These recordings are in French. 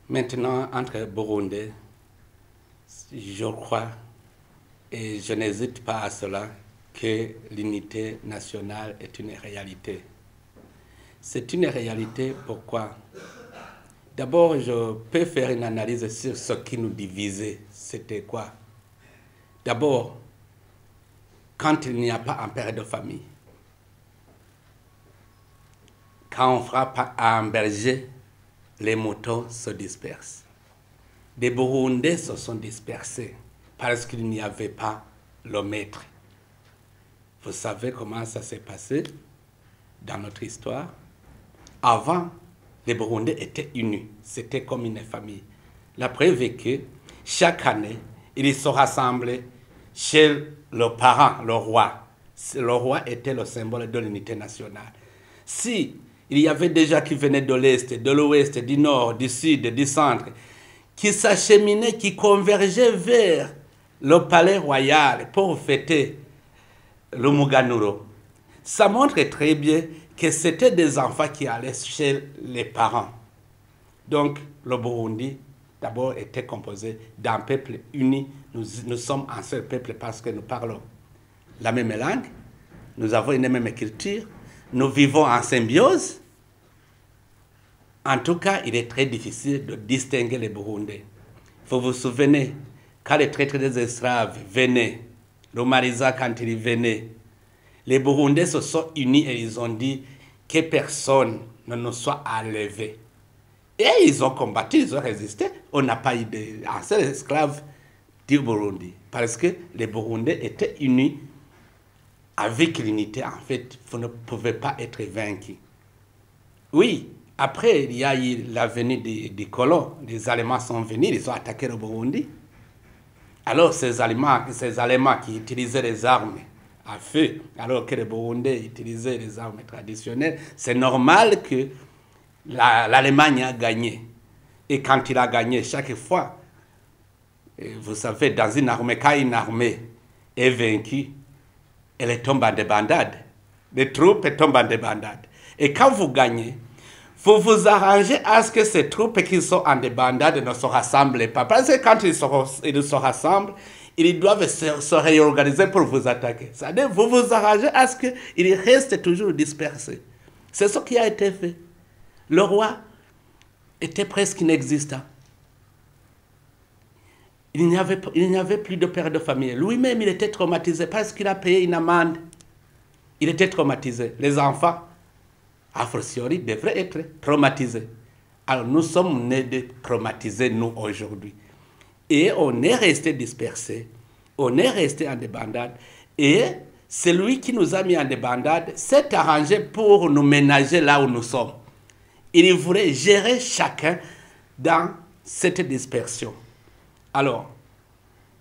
Maintenant, entre Burundais, je crois, et je n'hésite pas à cela, que l'unité nationale est une réalité. C'est une réalité, pourquoi? D'abord, je peux faire une analyse sur ce qui nous divisait. C'était quoi? D'abord, quand il n'y a pas un père de famille, quand on frappe à un berger, les moutons se dispersent. Des Burundais se sont dispersés parce qu'il n'y avait pas le maître. Vous savez comment ça s'est passé dans notre histoire? Avant, les Burundais étaient unis. C'était comme une famille. La preuve est que chaque année, ils se rassemblaient chez le parent, le roi. Le roi était le symbole de l'unité nationale. Si il y avait des gens qui venaient de l'Est, de l'Ouest, du Nord, du Sud, du Centre, qui s'acheminaient, qui convergeaient vers le palais royal pour fêter le Muganuro, ça montre très bien que c'était des enfants qui allaient chez les parents. Donc, le Burundi, d'abord, était composé d'un peuple uni. Nous sommes un seul peuple parce que nous parlons la même langue, nous avons une même culture, nous vivons en symbiose. En tout cas, il est très difficile de distinguer les Burundais. Vous vous souvenez, quand les traîtres des esclaves venaient, le Marisa quand il venait, les Burundais se sont unis et ils ont dit que personne ne nous soit enlevé. Et ils ont combattu, ils ont résisté. On n'a pas eu un seul esclave du Burundi. Parce que les Burundais étaient unis avec l'unité. En fait, vous ne pouvez pas être vaincu. Oui, après, il y a eu la venue des colons. Les Allemands sont venus, ils ont attaqué le Burundi. Alors, ces Allemands qui utilisaient les armes à feu, alors que les Burundais utilisaient les armes traditionnelles, c'est normal que l'Allemagne a gagné. Et quand il a gagné, chaque fois, vous savez, dans une armée, quand une armée est vaincue, elle tombe en débandade. Les troupes tombent en débandade. Et quand vous gagnez, vous vous arrangez à ce que ces troupes qui sont en débandade ne se rassemblent pas. Parce que quand ils se rassemblent, ils doivent se réorganiser pour vous attaquer. C'est-à-dire, vous vous arrangez à ce qu'ils restent toujours dispersés. C'est ce qui a été fait. Le roi était presque inexistant. Il n'y avait plus de père de famille. Lui-même, il était traumatisé parce qu'il a payé une amende. Il était traumatisé. Les enfants, a fortiori, devraient être traumatisés. Alors, nous sommes nés de traumatisés, nous, aujourd'hui. Et on est resté dispersés. On est resté en débandade. Et celui qui nous a mis en débandade s'est arrangé pour nous ménager là où nous sommes. Il voulait gérer chacun dans cette dispersion. Alors,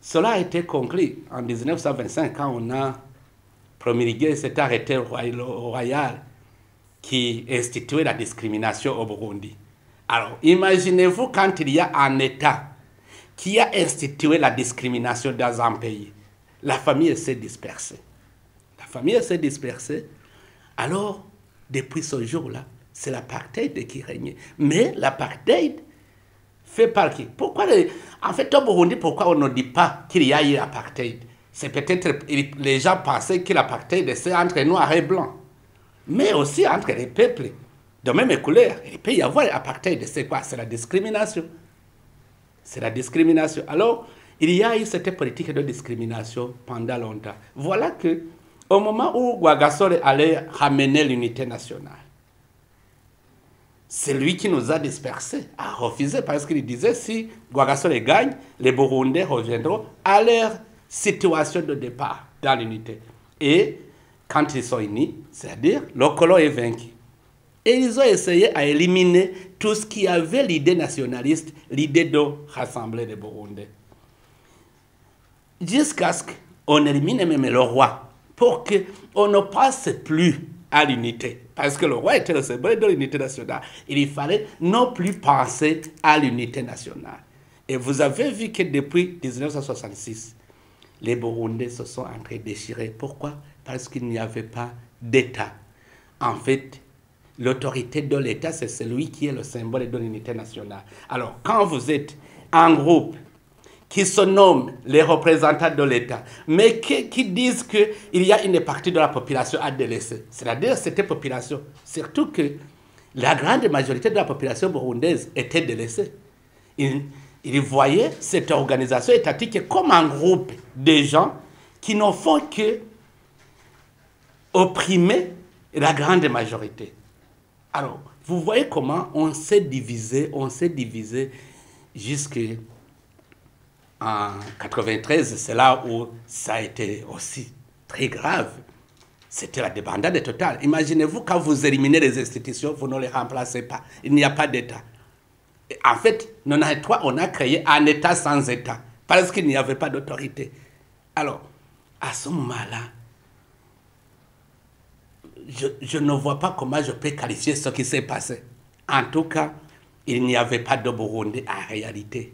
cela a été conclu en 1925 quand on a promulgué cet arrêté royal qui instituait la discrimination au Burundi. Alors, imaginez-vous quand il y a un État qui a institué la discrimination dans un pays. La famille s'est dispersée. La famille s'est dispersée. Alors, depuis ce jour-là, c'est l'apartheid qui régnait. Mais l'apartheid fait par qui? Pourquoi en fait, au Burundi, pourquoi on ne dit pas qu'il y a eu l'apartheid? C'est peut-être les gens pensaient que l'apartheid, c'est entre noirs et blancs. Mais aussi entre les peuples de même couleur. Il peut y avoir l'apartheid. C'est quoi? C'est la discrimination. C'est la discrimination. Alors, il y a eu cette politique de discrimination pendant longtemps. Voilà que, au moment où Rwagasore allait ramener l'unité nationale, c'est lui qui nous a dispersés, a refusé, parce qu'il disait si Rwagasore gagne, les Burundais reviendront à leur situation de départ dans l'unité. Et quand ils sont unis, c'est-à-dire le colon est vaincu. Et ils ont essayé à éliminer tout ce qui avait l'idée nationaliste, l'idée de rassembler les Burundais. Jusqu'à ce qu'on élimine même le roi, pour qu'on ne passe plus à l'unité. Parce que le roi était le symbole de l'unité nationale. Il fallait non plus penser à l'unité nationale. Et vous avez vu que depuis 1966, les Burundais se sont en train de déchirer. Pourquoi? Parce qu'il n'y avait pas d'État. En fait, l'autorité de l'État, c'est celui qui est le symbole de l'unité nationale. Alors, quand vous êtes un groupe qui se nomme les représentants de l'État, mais qui disent qu'il y a une partie de la population à délaisser, c'est-à-dire cette population, surtout que la grande majorité de la population burundaise était délaissée. Ils voyaient cette organisation étatique comme un groupe de gens qui ne font que opprimer la grande majorité. Alors, vous voyez comment on s'est divisé jusqu'en 93, c'est là où ça a été aussi très grave. C'était la débandade totale. Imaginez-vous, quand vous éliminez les institutions, vous ne les remplacez pas. Il n'y a pas d'État. En fait, on a créé un État sans État, parce qu'il n'y avait pas d'autorité. Alors, à ce moment-là, je ne vois pas comment je peux qualifier ce qui s'est passé. En tout cas, il n'y avait pas de Burundi en réalité.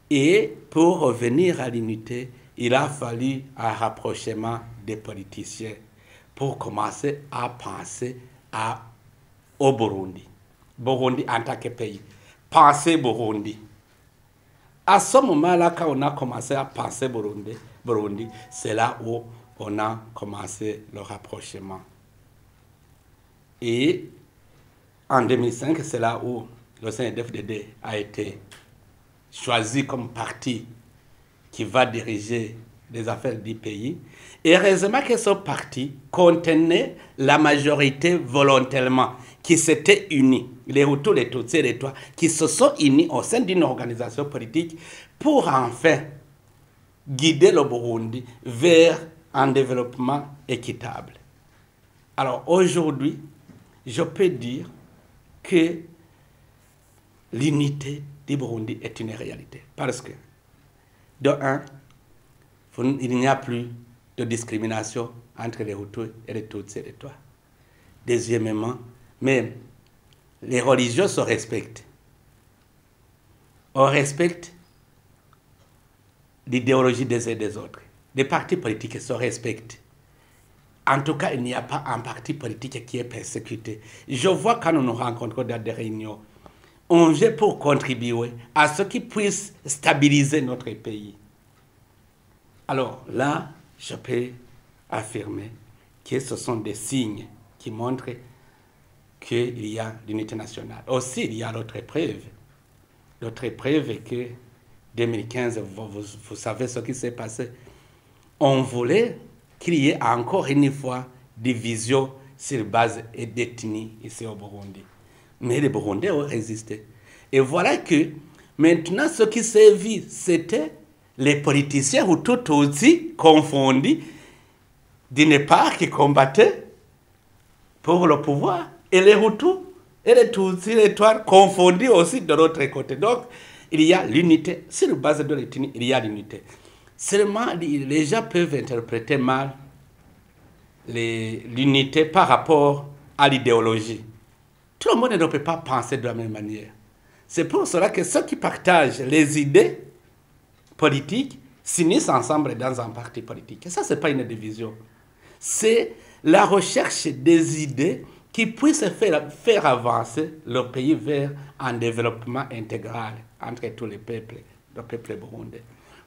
Et pour revenir à l'unité, il a fallu un rapprochement des politiciens pour commencer à penser au Burundi. Burundi en tant que pays. Penser Burundi. À ce moment-là, quand on a commencé à penser Burundi, c'est là où on a commencé le rapprochement. Et en 2005, c'est là où le CNDD-FDD a été choisi comme parti qui va diriger les affaires du pays. Et heureusement que ce parti contenait la majorité volontairement, qui s'était unie, les Hutus, les Tutsis, les Tutsis, qui se sont unis au sein d'une organisation politique pour enfin guider le Burundi vers un développement équitable. Alors aujourd'hui, je peux dire que l'unité du Burundi est une réalité. Parce que, de un, il n'y a plus de discrimination entre les Hutus et les Tutsis et les Tutsis. Deuxièmement, même les religieux se respectent. On respecte l'idéologie des uns et des autres. Les partis politiques se respectent. En tout cas, il n'y a pas un parti politique qui est persécuté. Je vois quand nous nous rencontrons dans des réunions, on vient pour contribuer à ce qui puisse stabiliser notre pays. Alors là, je peux affirmer que ce sont des signes qui montrent qu'il y a l'unité nationale. Aussi, il y a l'autre preuve. L'autre preuve est que 2015, vous savez ce qui s'est passé. On voulait qu'il y ait encore une fois division sur base d'ethnie ici au Burundi. Mais les Burundais ont résisté. Et voilà que maintenant, ce qui s'est vu, c'était les politiciens ou tout aussi confondus d'une part qui combattaient pour le pouvoir, et les Hutus et les Tutsis, les Touaregs confondus aussi de l'autre côté. Donc, il y a l'unité. Sur base de l'ethnie, il y a l'unité. Seulement, les gens peuvent interpréter mal l'unité par rapport à l'idéologie. Tout le monde ne peut pas penser de la même manière. C'est pour cela que ceux qui partagent les idées politiques s'unissent ensemble dans un parti politique. Et ça, ce n'est pas une division. C'est la recherche des idées qui puissent faire avancer le pays vers un développement intégral entre tous les peuples, le peuple burundais.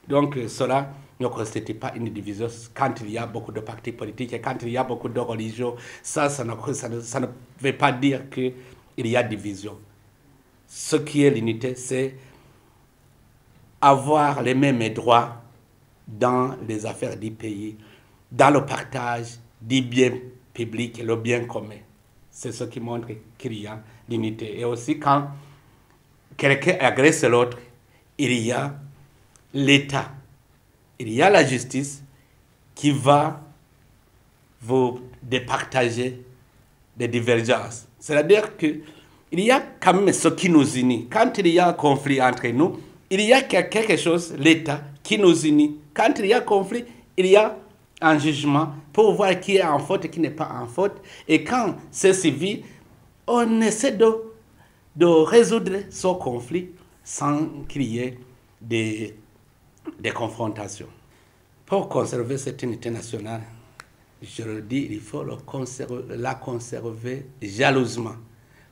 Donc cela ne constitue pas une division quand il y a beaucoup de partis politiques et quand il y a beaucoup de religions. Ça ne veut pas dire qu'il y a division. Ce qui est l'unité, c'est avoir les mêmes droits dans les affaires du pays, dans le partage du bien public et le bien commun. C'est ce qui montre qu'il y a l'unité. Et aussi quand quelqu'un agresse l'autre, il y a l'État, il y a la justice qui va vous départager des divergences. C'est-à-dire qu'il y a quand même ce qui nous unit. Quand il y a un conflit entre nous, il y a quelque chose, l'État, qui nous unit. Quand il y a conflit, il y a un jugement pour voir qui est en faute et qui n'est pas en faute. Et quand c'est civil, on essaie de résoudre ce conflit sans qu'il y ait des confrontations. Pour conserver cette unité nationale, je le dis, il faut la conserver jalousement.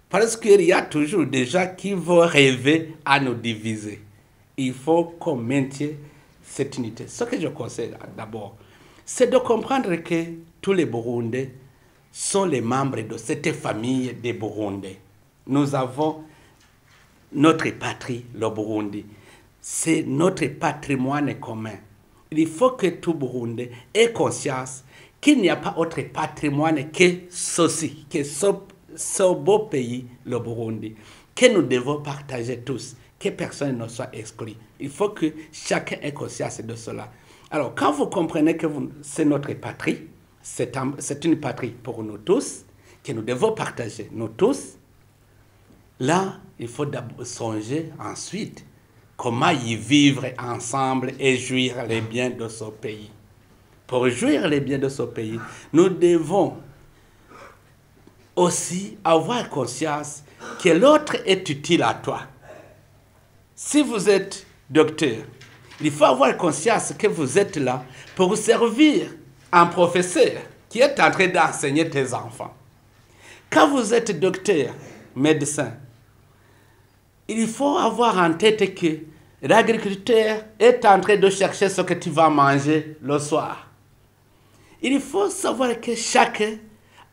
Parce qu'il y a toujours des gens qui vont rêver à nous diviser. Il faut qu'on maintienne cette unité. Ce que je conseille d'abord, c'est de comprendre que tous les Burundais sont les membres de cette famille des Burundais. Nous avons notre patrie, le Burundi. C'est notre patrimoine commun. Il faut que tout Burundais ait conscience qu'il n'y a pas autre patrimoine que ceci, que ce beau pays, le Burundi, que nous devons partager tous, que personne ne soit exclu. Il faut que chacun ait conscience de cela. Alors, quand vous comprenez que c'est notre patrie, c'est une patrie pour nous tous, que nous devons partager, nous tous, là, il faut d'abord songer ensuite comment y vivre ensemble et jouir les biens de ce pays. Pour jouir les biens de ce pays, nous devons aussi avoir conscience que l'autre est utile à toi. Si vous êtes docteur, il faut avoir conscience que vous êtes là pour servir un professeur qui est en train d'enseigner tes enfants. Quand vous êtes docteur, médecin, il faut avoir en tête que l'agriculteur est en train de chercher ce que tu vas manger le soir. Il faut savoir que chacun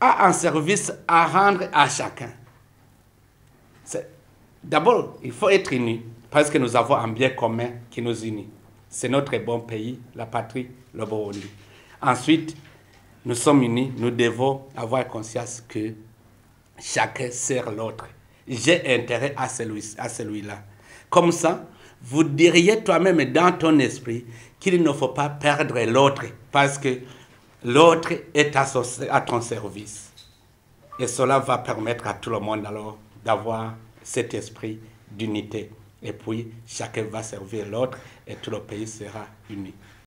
a un service à rendre à chacun. D'abord, il faut être unis parce que nous avons un bien commun qui nous unit. C'est notre bon pays, la patrie, le Burundi. Ensuite, nous sommes unis, nous devons avoir conscience que chacun sert l'autre. J'ai intérêt à celui-là. Comme ça, vous diriez toi-même dans ton esprit qu'il ne faut pas perdre l'autre parce que l'autre est à ton service. Et cela va permettre à tout le monde alors d'avoir cet esprit d'unité. Et puis, chacun va servir l'autre et tout le pays sera uni.